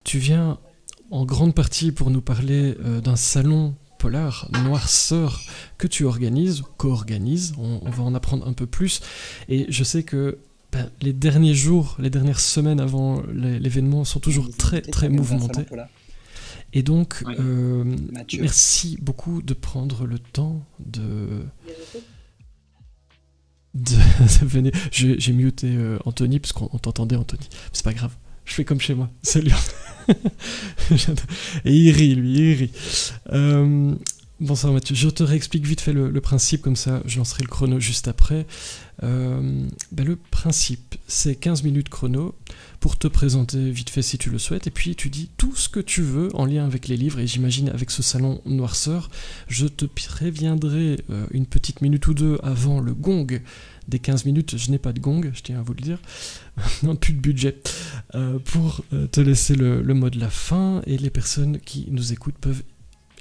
tu viens en grande partie pour nous parler d'un salon polar Noirceur que tu organises, co-organises. On va en apprendre un peu plus. Et je sais que les derniers jours, les dernières semaines avant l'événement sont toujours très très mouvementés. Et donc, Oui, Mathieu. merci beaucoup de prendre le temps de venir. J'ai muté Anthony parce qu'on t'entendait, Anthony. C'est pas grave. Je fais comme chez moi. Salut. Et il rit, lui, il rit. Bonsoir Mathieu, je te réexplique vite fait le principe, comme ça je lancerai le chrono juste après. Le principe, c'est 15 minutes chrono pour te présenter vite fait si tu le souhaites, et puis tu dis tout ce que tu veux en lien avec les livres, et j'imagine avec ce salon Noirceur, je te préviendrai une petite minute ou deux avant le gong des 15 minutes, je n'ai pas de gong, je tiens à vous le dire, non, plus de budget, pour te laisser le mot de la fin, et les personnes qui nous écoutent peuvent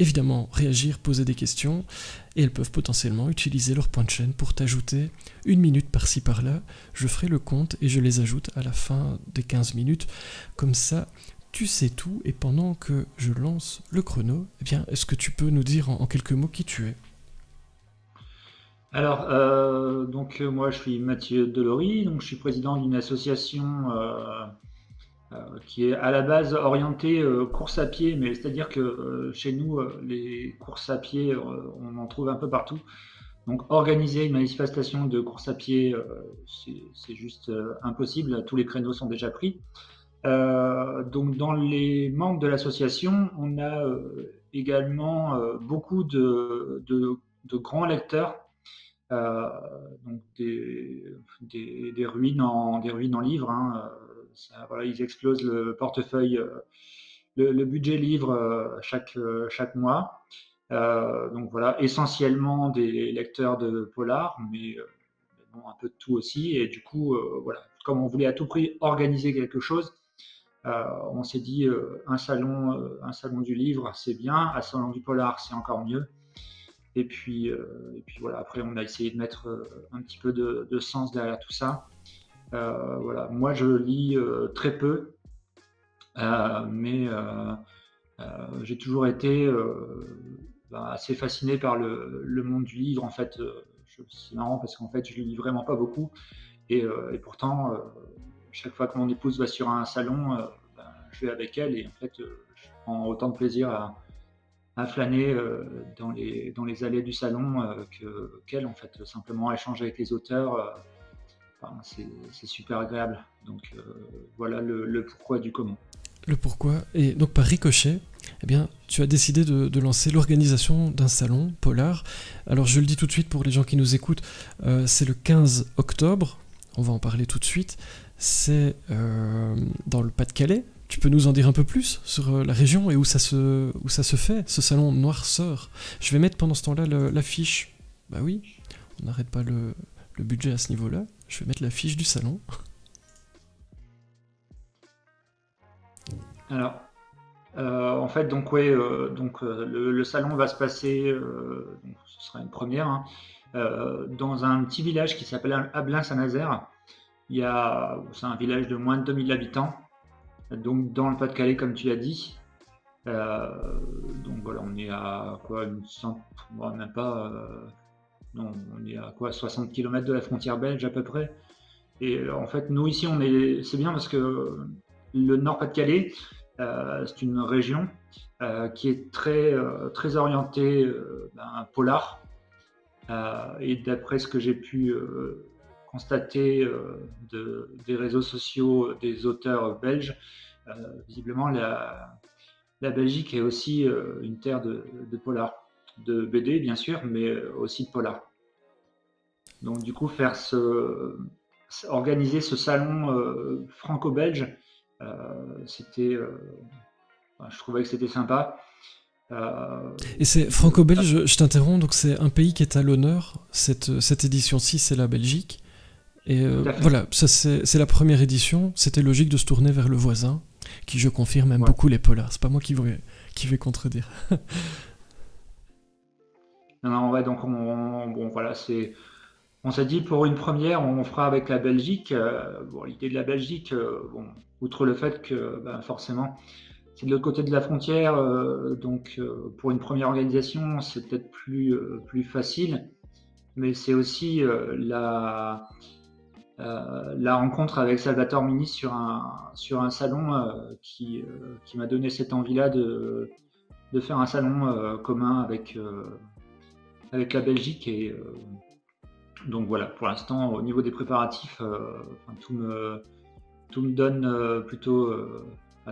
évidemment réagir, poser des questions, et elles peuvent potentiellement utiliser leur point de chaîne pour t'ajouter une minute par-ci par-là. Je ferai le compte et je les ajoute à la fin des 15 minutes. Comme ça, tu sais tout, et pendant que je lance le chrono, eh bien, est-ce que tu peux nous dire en quelques mots qui tu es? Alors, moi je suis Mathieu Delory, donc je suis président d'une association qui est à la base orientée course à pied, mais c'est-à-dire que chez nous, les courses à pied, on en trouve un peu partout. Donc organiser une manifestation de course à pied, c'est juste impossible, tous les créneaux sont déjà pris. Donc dans les membres de l'association, on a également beaucoup de grands lecteurs, euh, donc des ruines en livres. Hein, voilà, ils explosent le portefeuille, le budget livre chaque mois. Donc voilà, essentiellement des lecteurs de polar, mais bon, un peu de tout aussi. Et du coup, voilà, comme on voulait à tout prix organiser quelque chose, on s'est dit un salon du livre, c'est bien, un salon du polar, c'est encore mieux. Et puis voilà, après on a essayé de mettre un petit peu de sens derrière tout ça. Voilà, moi je lis très peu, mais j'ai toujours été assez fasciné par le monde du livre. En fait, c'est marrant parce qu'en fait je lis vraiment pas beaucoup, et pourtant chaque fois que mon épouse va sur un salon, je vais avec elle, et en fait je prends autant de plaisir à flâner dans les allées du salon qu'elle, en fait, simplement à échanger avec les auteurs. C'est super agréable. Donc voilà le pourquoi du comment. Le pourquoi, et donc par ricochet, eh bien, tu as décidé de lancer l'organisation d'un salon polar. Alors je le dis tout de suite pour les gens qui nous écoutent, c'est le 15 octobre, on va en parler tout de suite, c'est dans le Pas-de-Calais. Tu peux nous en dire un peu plus sur la région et où ça se fait, ce salon Noirceur? Je vais mettre pendant ce temps-là l'affiche. Bah oui, on n'arrête pas le budget à ce niveau-là. Je vais mettre l'affiche du salon. Alors, en fait, donc, ouais, le salon va se passer, donc, ce sera une première, hein, dans un petit village qui s'appelle Ablain-Saint-Nazaire. C'est un village de moins de 2000 habitants, donc dans le Pas-de-Calais, comme tu as dit. Euh, donc voilà, on est à quoi, bon, même pas, non, on est à quoi, 60 km de la frontière belge à peu près. Et en fait, nous ici, c'est bien parce que le Nord-Pas-de-Calais, c'est une région qui est très orientée polar. Et d'après ce que j'ai pu constater des réseaux sociaux des auteurs belges, euh, visiblement la Belgique est aussi une terre de polar, de BD bien sûr, mais aussi de polar. Donc du coup, organiser ce salon franco-belge, c'était, je trouvais que c'était sympa. Et c'est franco-belge, je t'interromps, donc c'est un pays qui est à l'honneur, cette édition-ci c'est la Belgique. Et Tout à fait. voilà, ça c'est la première édition, c'était logique de se tourner vers le voisin, qui je confirme aime Ouais. beaucoup les polars, c'est pas moi qui vais contredire. Non, non, ouais, donc bon, voilà, on s'est dit pour une première, on fera avec la Belgique. Bon, l'idée de la Belgique, bon, outre le fait que ben, forcément c'est de l'autre côté de la frontière, donc pour une première organisation, c'est peut-être plus facile, mais c'est aussi la rencontre avec Salvatore Mini sur un salon qui m'a donné cette envie-là de faire un salon commun avec la Belgique. Et donc voilà, pour l'instant, au niveau des préparatifs, tout me donne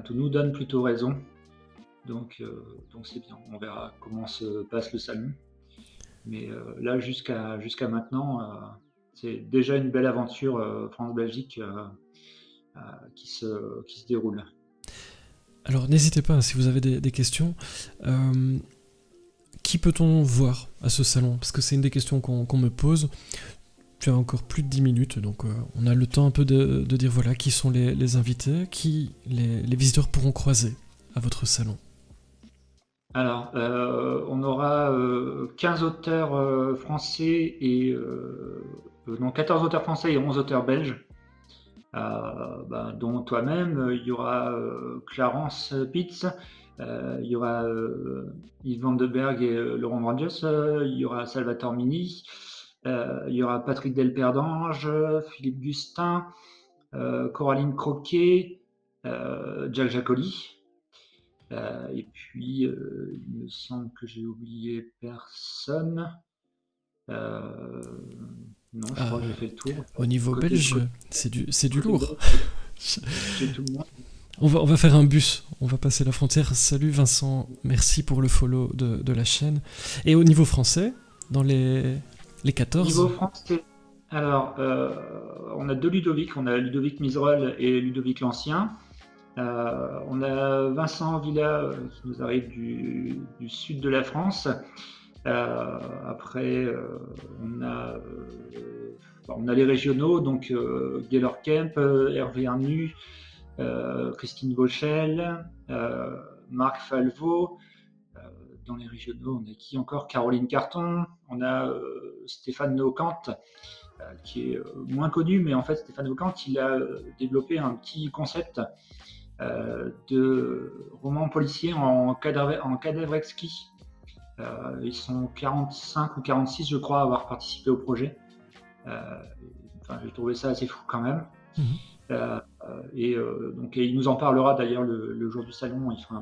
tout nous donne plutôt raison. Donc c'est bien. On verra comment se passe le salon. Mais là, jusqu'à maintenant, c'est déjà une belle aventure France-Belgique qui se déroule. Alors n'hésitez pas, si vous avez des questions. Qui peut-on voir à ce salon? Parce que c'est une des questions qu'on me pose. Tu as encore plus de 10 minutes, donc on a le temps un peu de dire voilà qui sont les invités, qui les visiteurs pourront croiser à votre salon. Alors, on aura 15 auteurs français et non, 14 auteurs français et 11 auteurs belges, dont toi-même. Il y aura Clarence Pitts, il y aura Yves Van de Berg et Laurent Brandius, il y aura Salvatore Mini, il y aura Patrick Delperdange, Philippe Gustin, Coraline Croquet, Jack Jacoli. Et puis, il me semble que j'ai oublié personne. Non, je crois que j'ai fait le tour. Au niveau belge, c'est du lourd. J'ai tout le monde. On va faire un bus, on va passer la frontière. Salut Vincent, merci pour le follow de la chaîne. Et au niveau français, dans les 14. Niveau français, alors, on a deux Ludovic, on a Ludovic Miserol et Ludovic l'Ancien. On a Vincent Villa qui nous arrive du sud de la France. Après, on a les régionaux, donc Gaylor Kemp, Hervé Arnu, Christine Vauchel, Marc Falvo. Dans les régionaux, on a qui encore? Caroline Carton. On a Stéphane Nocant, qui est moins connu, mais en fait, Stéphane Nocant, il a développé un petit concept de roman policier en cadavresque. Ils sont 45 ou 46, je crois, à avoir participé au projet. J'ai trouvé ça assez fou quand même. Donc, il nous en parlera d'ailleurs le jour du salon. Il fera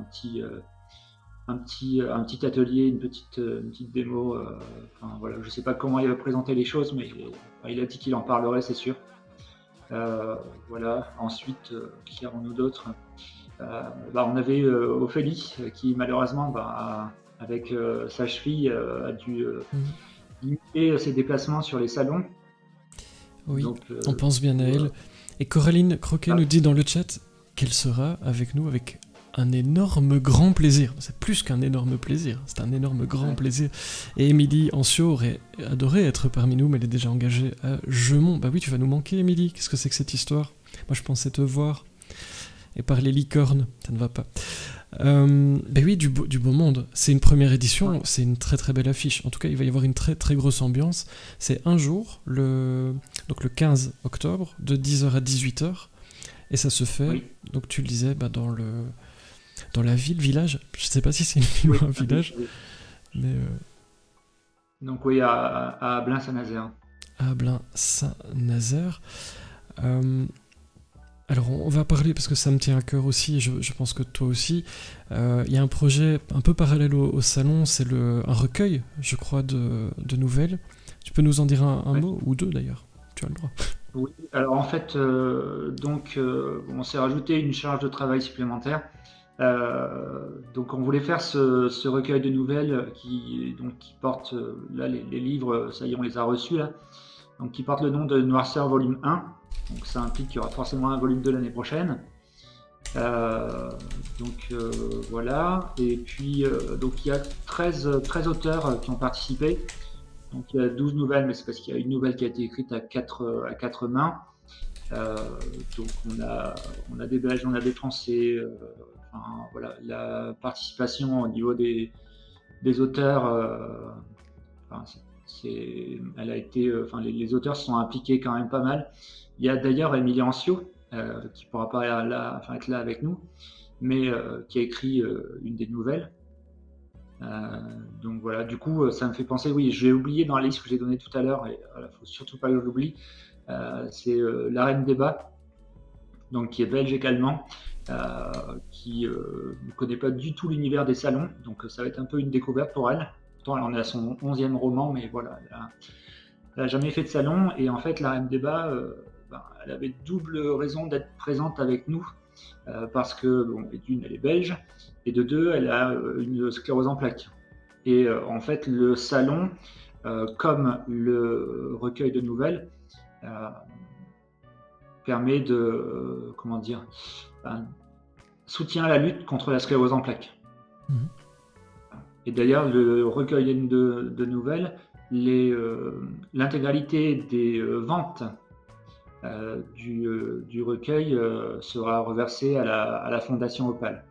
un petit atelier, une petite démo. Voilà, je ne sais pas comment il va présenter les choses, mais il a dit qu'il en parlerait, c'est sûr. Voilà. Ensuite, qui avons-nous d'autres? On avait Ophélie qui malheureusement, avec sa cheville, a dû limiter ses déplacements sur les salons. Oui, donc, on pense bien à elle. Et Coraline Croquet nous dit dans le chat qu'elle sera avec nous avec un énorme grand plaisir. C'est plus qu'un énorme plaisir, c'est un énorme grand plaisir. Et Émilie Ancio aurait adoré être parmi nous, mais elle est déjà engagée à Gemont. Bah oui, tu vas nous manquer, Émilie. Qu'est-ce que c'est que cette histoire? Moi, je pensais te voir. Et par les licornes, ça ne va pas. Oui, du beau monde. C'est une première édition, c'est une très très belle affiche. En tout cas, il va y avoir une très très grosse ambiance. C'est un jour, donc le 15 octobre, de 10h à 18h. Et ça se fait, donc tu le disais, dans la village. Je ne sais pas si c'est une ville ou un village. Mais donc oui, à Blain-Saint-Nazaire. À Blain-Saint-Nazaire. Alors on va parler, parce que ça me tient à cœur aussi, et je pense que toi aussi, il y a un projet un peu parallèle au salon, c'est un recueil, je crois, de nouvelles. Tu peux nous en dire un mot, ou deux d'ailleurs, tu as le droit. Oui, alors en fait, on s'est rajouté une charge de travail supplémentaire. Donc on voulait faire ce recueil de nouvelles qui porte, là les livres, ça y est, on les a reçus là, donc qui porte le nom de Noirceur volume 1. Donc ça implique qu'il y aura forcément un volume 2 l'année prochaine. Voilà. Et puis donc il y a 13 auteurs qui ont participé. Donc il y a 12 nouvelles, mais c'est parce qu'il y a une nouvelle qui a été écrite à quatre mains. Donc on a des Belges, on a des Français. Voilà, la participation au niveau des auteurs, elle a été, les auteurs se sont impliqués quand même pas mal. Il y a d'ailleurs Émilie Ancio qui pourra pas être là avec nous, mais qui a écrit une des nouvelles. Donc voilà, du coup, ça me fait penser, oui, j'ai oublié dans la liste que j'ai donnée tout à l'heure, et il ne faut surtout pas que je l'oublie, c'est La Reine des Bas, donc qui est belge également, qui ne connaît pas du tout l'univers des salons, donc ça va être un peu une découverte pour elle. Pourtant, elle en est à son 11e roman, mais voilà, elle n'a jamais fait de salon, et en fait, La Reine des Bas, elle avait double raison d'être présente avec nous, parce que, bon, d'une, elle est belge, et de deux, elle a une sclérose en plaques. Et en fait, le salon, comme le recueil de nouvelles, permet de, comment dire, soutient la lutte contre la sclérose en plaques. Mmh. Et d'ailleurs, le recueil de nouvelles, l'intégralité des ventes du recueil sera reversée à la Fondation Opale.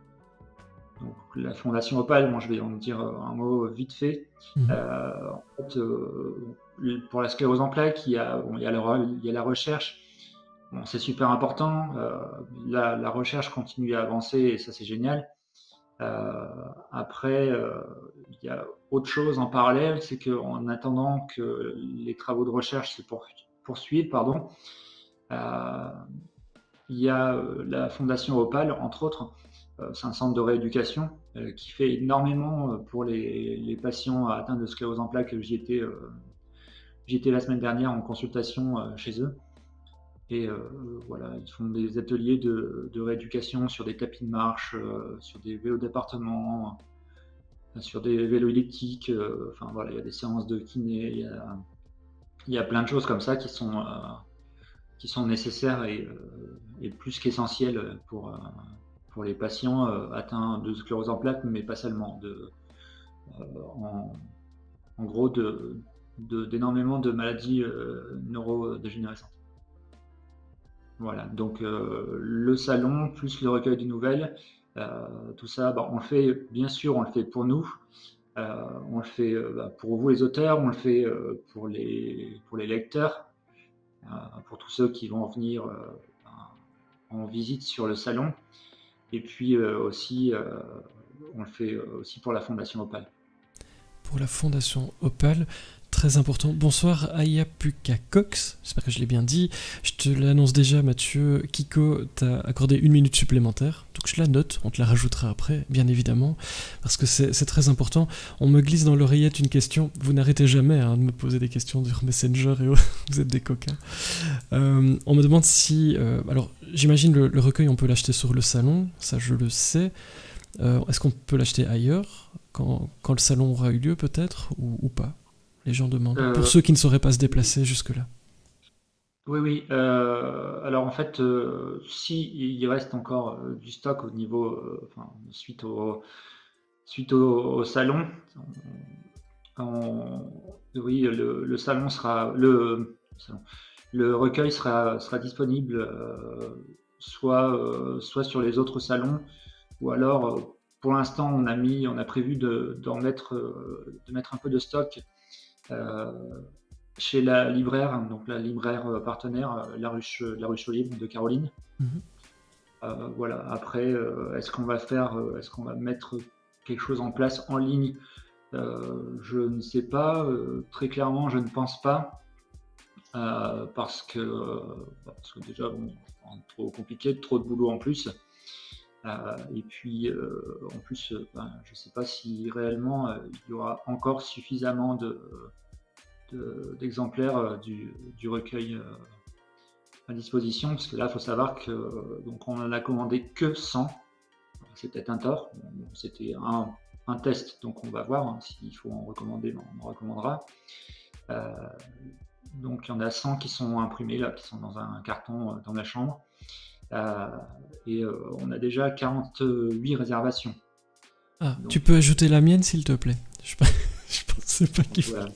Donc, la Fondation Opale, moi je vais en dire un mot vite fait. En fait, pour la sclérose en plaques, il y a la recherche. Bon, c'est super important. La recherche continue à avancer et ça c'est génial. Après, il y a autre chose en parallèle, c'est qu'en attendant que les travaux de recherche se poursuivent, il y a la Fondation Opale, entre autres. C'est un centre de rééducation qui fait énormément pour les patients atteints de sclérose en plaques. J'y étais la semaine dernière en consultation chez eux. Et voilà, ils font des ateliers de rééducation sur des tapis de marche, sur des vélos d'appartement, sur des vélos électriques. Enfin voilà, il y a des séances de kiné, il y a plein de choses comme ça qui sont nécessaires et plus qu'essentielles pour les patients atteints de sclérose en plaques, mais pas seulement, en gros d'énormément de maladies neurodégénérescentes. Voilà, donc le salon plus le recueil de nouvelles, tout ça, on le fait, bien sûr, on le fait pour nous, on le fait pour vous les auteurs, on le fait pour les lecteurs, pour tous ceux qui vont venir en visite sur le salon, et puis aussi, on le fait aussi pour la Fondation Opale. Pour la Fondation Opale, très important. Bonsoir Ayapuka Cox, j'espère que je l'ai bien dit. Je te l'annonce déjà, Mathieu. Kiko t'a accordé 1 minute supplémentaire, donc je la note, on te la rajoutera après, bien évidemment, parce que c'est très important. On me glisse dans l'oreillette une question, vous n'arrêtez jamais de me poser des questions sur Messenger et vous êtes des coquins. On me demande si... alors, j'imagine le recueil, on peut l'acheter sur le salon, ça je le sais. Est-ce qu'on peut l'acheter ailleurs, quand le salon aura eu lieu peut-être, ou pas? Les gens demandent. Pour ceux qui ne sauraient pas se déplacer jusque-là. Oui. Alors en fait, si il reste encore du stock au niveau, suite au salon, oui, le salon sera le recueil sera disponible soit sur les autres salons, ou alors pour l'instant on a prévu de mettre un peu de stock chez la libraire, donc la libraire partenaire, la ruche au livre de Caroline. Voilà. Après, est-ce qu'on va mettre quelque chose en place en ligne? Je ne sais pas. Très clairement, je ne pense pas, parce que déjà, trop compliqué, trop de boulot en plus. Et puis, en plus, je ne sais pas si réellement il y aura encore suffisamment d'exemplaires du recueil à disposition, parce que là, il faut savoir que on en a commandé que 100. C'est peut-être un tort. C'était un test, donc on va voir. S'il faut en recommander, on en recommandera. Donc il y en a 100 qui sont imprimés, là, qui sont dans un carton dans la chambre. Et on a déjà 48 réservations. Donc, tu peux ajouter la mienne, s'il te plaît. Je pensais pas qu'il fallait.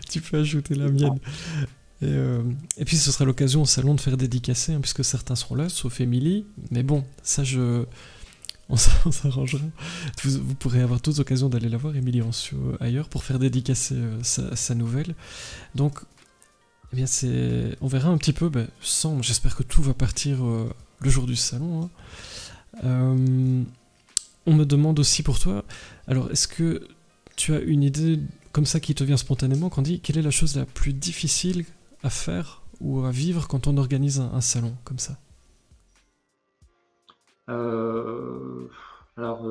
Tu peux ajouter la mienne. Et puis ce sera l'occasion au salon de faire dédicacer, puisque certains seront là, sauf Émilie. Mais bon, ça on s'arrangera. Vous pourrez avoir toutes occasions d'aller la voir, Émilie Ancio, ailleurs, pour faire dédicacer sa nouvelle. Donc, eh bien on verra un petit peu, j'espère que tout va partir le jour du salon. Euh, on me demande aussi pour toi, alors est-ce que tu as une idée comme ça qui te vient spontanément quand on dit quelle est la chose la plus difficile à faire ou à vivre quand on organise un salon comme ça? Euh, alors,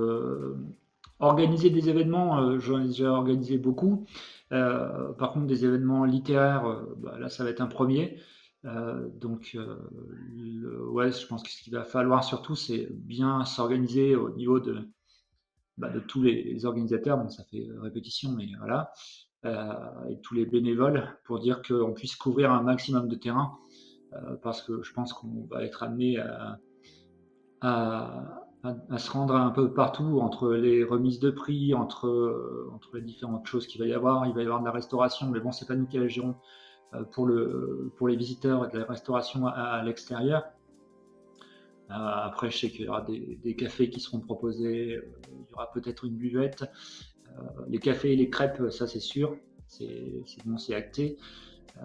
organiser des événements, j'en ai déjà organisé beaucoup. Par contre, des événements littéraires, bah, là, ça va être un premier. Donc, ouais, je pense que ce qu'il va falloir surtout, c'est bien s'organiser au niveau de tous les organisateurs. Bon, ça fait répétition, mais voilà. Et tous les bénévoles pour dire qu'on puisse couvrir un maximum de terrain, parce que je pense qu'on va être amené à se rendre un peu partout entre les remises de prix, entre les différentes choses qu'il va y avoir. Il va y avoir de la restauration, mais bon, c'est pas nous qui la gérons pour les visiteurs et de la restauration à l'extérieur. Après, je sais qu'il y aura des cafés qui seront proposés, il y aura peut-être une buvette. Les cafés et les crêpes, ça c'est sûr, c'est bon, c'est acté. Euh,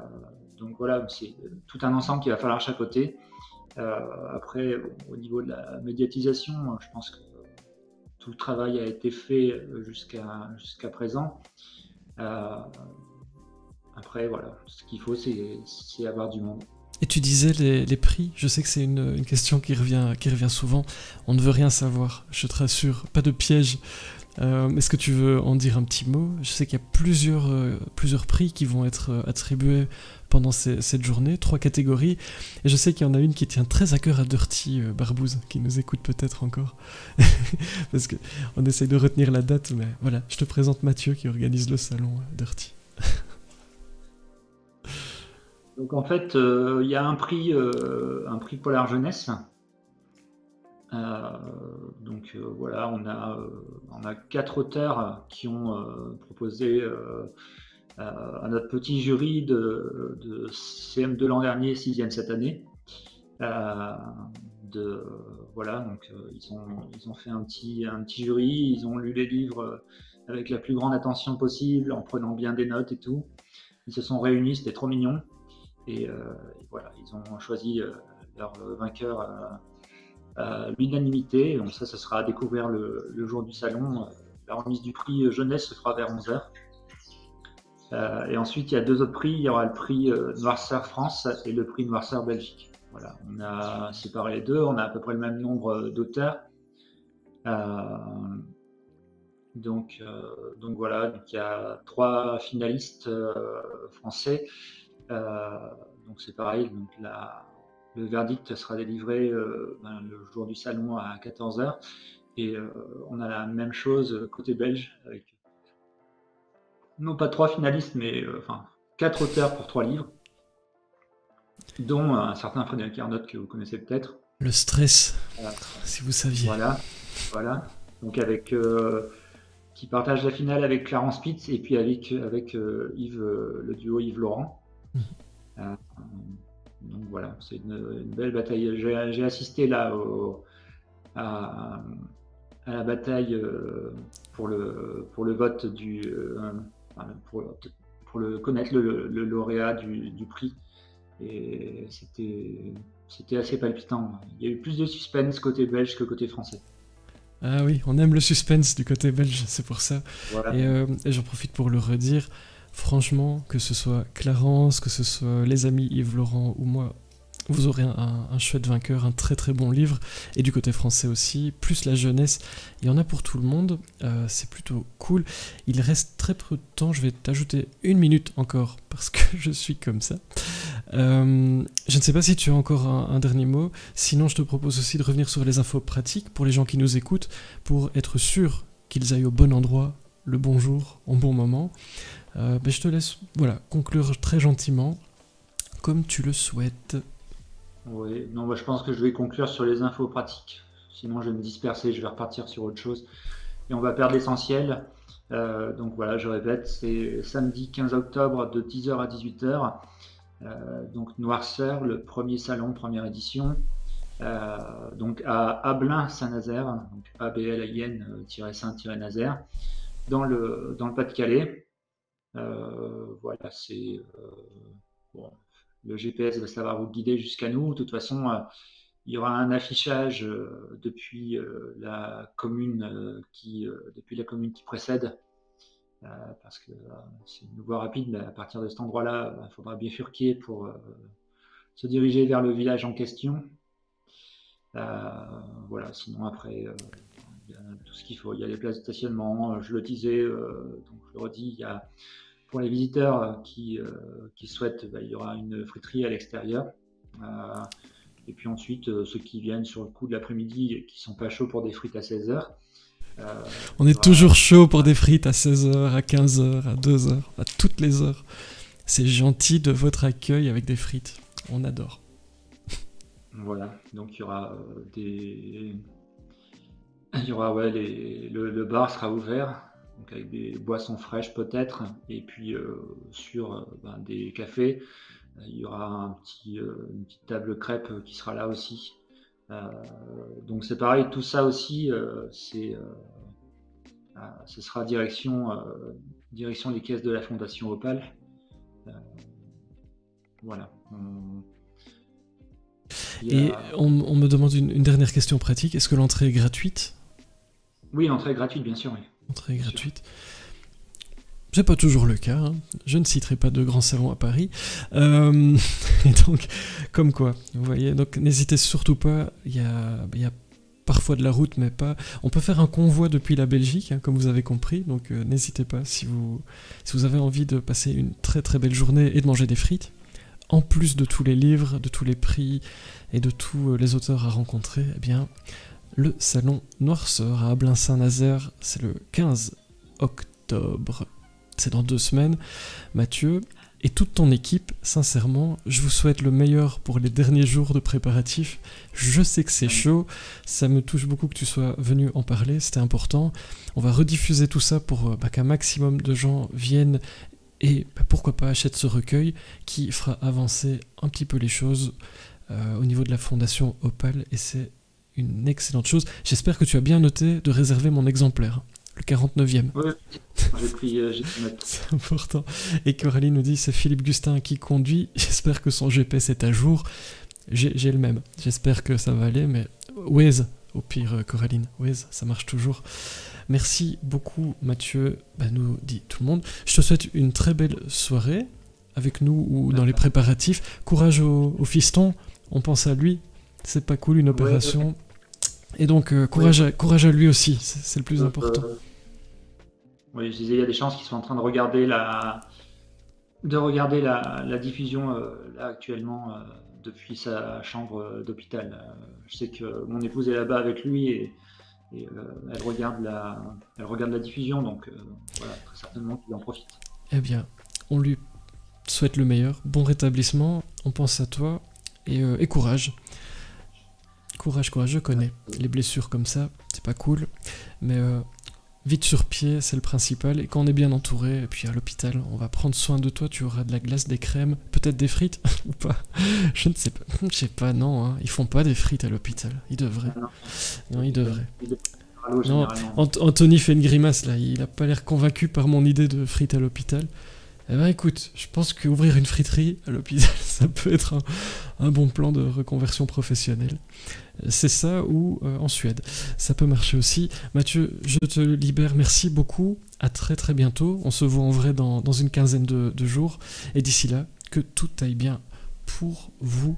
donc voilà, c'est tout un ensemble qu'il va falloir chapeauter. Après, au niveau de la médiatisation, je pense que tout le travail a été fait jusqu'à présent. Euh, Après, voilà, ce qu'il faut, c'est avoir du monde. Et tu disais les prix, je sais que c'est une question qui revient souvent. On ne veut rien savoir, je te rassure, pas de piège. Est-ce que tu veux en dire un petit mot? Je sais qu'il y a plusieurs prix qui vont être attribués pendant cette journée, 3 catégories. Et je sais qu'il y en a une qui tient très à cœur à Dirty Barbouze, qui nous écoute peut-être encore. Parce qu'on essaye de retenir la date, mais voilà, je te présente Mathieu qui organise le salon Dirty. Donc en fait, il y a un prix Polar Jeunesse. Euh, donc voilà, on a 4 auteurs qui ont proposé à notre petit jury de CM2 l'an dernier, 6e cette année. Euh, voilà, donc ils ont fait un petit jury, ils ont lu les livres avec la plus grande attention possible, en prenant bien des notes et tout. Ils se sont réunis, c'était trop mignon. Et voilà, ils ont choisi leur vainqueur à l'unanimité. Donc ça sera à découvrir le jour du salon. La remise du prix jeunesse se fera vers 11h. Et ensuite, il y a 2 autres prix. Il y aura le prix Noirceur France et le prix Noirceur Belgique. Voilà, on a séparé les deux. On a à peu près le même nombre d'auteurs. Euh, donc voilà, donc il y a 3 finalistes français. Donc c'est pareil. Donc le verdict sera délivré le jour du salon à 14h. Et on a la même chose côté belge, avec non pas 3 finalistes, mais enfin 4 auteurs pour 3 livres, dont un certain Frédéric Arnotte que vous connaissez peut-être. Le stress, Euh, si vous saviez. voilà. Donc qui partage la finale avec Clarence Spitz et puis avec Yves, le duo Yves Laurent. Euh, donc voilà, c'est une belle bataille. J'ai assisté là à, à la bataille pour le vote pour connaître le lauréat du prix. Et c'était assez palpitant. Il y a eu plus de suspense côté belge que côté français. Ah oui, on aime le suspense du côté belge, c'est pour ça. Voilà. Et j'en profite pour le redire. Franchement, que ce soit Clarence, que ce soit les amis Yves Laurent ou moi, vous aurez un chouette vainqueur, un très très bon livre. Et du côté français aussi, plus la jeunesse, il y en a pour tout le monde. C'est plutôt cool. Il reste très peu de temps, je vais t'ajouter 1 minute encore, parce que je suis comme ça. Je ne sais pas si tu as encore un dernier mot. Sinon, je te propose aussi de revenir sur les infos pratiques pour les gens qui nous écoutent, pour être sûr qu'ils aillent au bon endroit, le bon jour, au bon moment. Je te laisse conclure très gentiment, comme tu le souhaites. Oui, non, je pense que je vais conclure sur les infos pratiques. Sinon, je vais me disperser, je vais repartir sur autre chose. Et on va perdre l'essentiel. Donc voilà, je répète, c'est samedi 15 octobre de 10h à 18h. Donc Noirceur, le premier salon, première édition. Donc à Ablain-Saint-Nazaire, donc ABLAIN-Saint-Nazaire, dans le Pas-de-Calais. Voilà, c'est bon, le GPS va savoir vous guider jusqu'à nous. De toute façon, Il y aura un affichage depuis la commune depuis la commune qui précède, parce que c'est une voie rapide, mais à partir de cet endroit-là, il faudra bifurquer pour se diriger vers le village en question. Voilà, sinon après, il y a tout ce qu'il faut. Il y a les places de stationnement, je le disais, donc je le redis, il y a, pour les visiteurs qui souhaitent, il y aura une friterie à l'extérieur. Et puis ensuite, ceux qui viennent sur le coup de l'après-midi et qui sont pas chauds pour des frites à 16h. On est toujours chaud pour des frites à 16h, à 15h, à 2h, à toutes les heures. C'est gentil de votre accueil avec des frites. On adore. Voilà, donc il y aura le bar sera ouvert, donc avec des boissons fraîches peut-être, et puis sur des cafés, il y aura une petite table crêpe qui sera là aussi. Donc c'est pareil, tout ça aussi, ce sera direction les caisses de la Fondation Opale. Voilà. Et on me demande une dernière question pratique. Est-ce que l'entrée est gratuite? Oui, l'entrée est gratuite, bien sûr. Oui. L'entrée est gratuite. C'est pas toujours le cas. Hein. Je ne citerai pas de grands salons à Paris. Et donc, comme quoi, vous voyez. Donc, n'hésitez surtout pas. Il y a parfois de la route, mais pas. On peut faire un convoi depuis la Belgique, hein, comme vous avez compris. Donc, n'hésitez pas si vous avez envie de passer une très très belle journée et de manger des frites. En plus de tous les livres, de tous les prix et de tous les auteurs à rencontrer, eh bien, le salon Noirceur à Ablain-Saint-Nazaire, c'est le 15 octobre. C'est dans 2 semaines. Mathieu et toute ton équipe, sincèrement, je vous souhaite le meilleur pour les derniers jours de préparatifs. Je sais que c'est chaud, ça me touche beaucoup que tu sois venu en parler, c'était important. On va rediffuser tout ça pour qu'un maximum de gens viennent et pourquoi pas achètent ce recueil qui fera avancer un petit peu les choses au niveau de la Fondation Opale, et c'est une excellente chose. J'espère que tu as bien noté de réserver mon exemplaire. Le 49e. Oui, j'ai pris note. C'est important. Et Coralie nous dit, c'est Philippe Gustin qui conduit. J'espère que son GPS est à jour. J'ai le même. J'espère que ça va aller, mais Waze, au pire, Coraline. Waze, ça marche toujours. Merci beaucoup, Mathieu. Nous dit tout le monde. Je te souhaite une très belle soirée avec nous ou dans les préparatifs. Courage au fiston. On pense à lui. C'est pas cool, une opération. Ouais. Et donc, courage à lui aussi, c'est le plus important. Oui, je disais, il y a des chances qu'ils soient en train de regarder la diffusion là, actuellement depuis sa chambre d'hôpital. Je sais que mon épouse est là-bas avec lui et elle regarde la diffusion, donc voilà, très certainement qu'il en profite. Eh bien, on lui souhaite le meilleur, bon rétablissement, on pense à toi et courage. Courage, je connais. Les blessures comme ça, c'est pas cool. Mais vite sur pied, c'est le principal. Et quand on est bien entouré, et puis à l'hôpital, on va prendre soin de toi. Tu auras de la glace, des crèmes, peut-être des frites ou pas. Je ne sais pas. Je sais pas, non. Hein. Ils font pas des frites à l'hôpital. Ils devraient. Non, ils devraient. Non, Anthony fait une grimace là. Il a pas l'air convaincu par mon idée de frites à l'hôpital. Eh ben écoute, je pense qu'ouvrir une friterie à l'hôpital, ça peut être un bon plan de reconversion professionnelle. C'est ça, ou en Suède. Ça peut marcher aussi. Mathieu, je te libère. Merci beaucoup. À très très bientôt. On se voit en vrai dans une quinzaine de jours. Et d'ici là, que tout aille bien pour vous.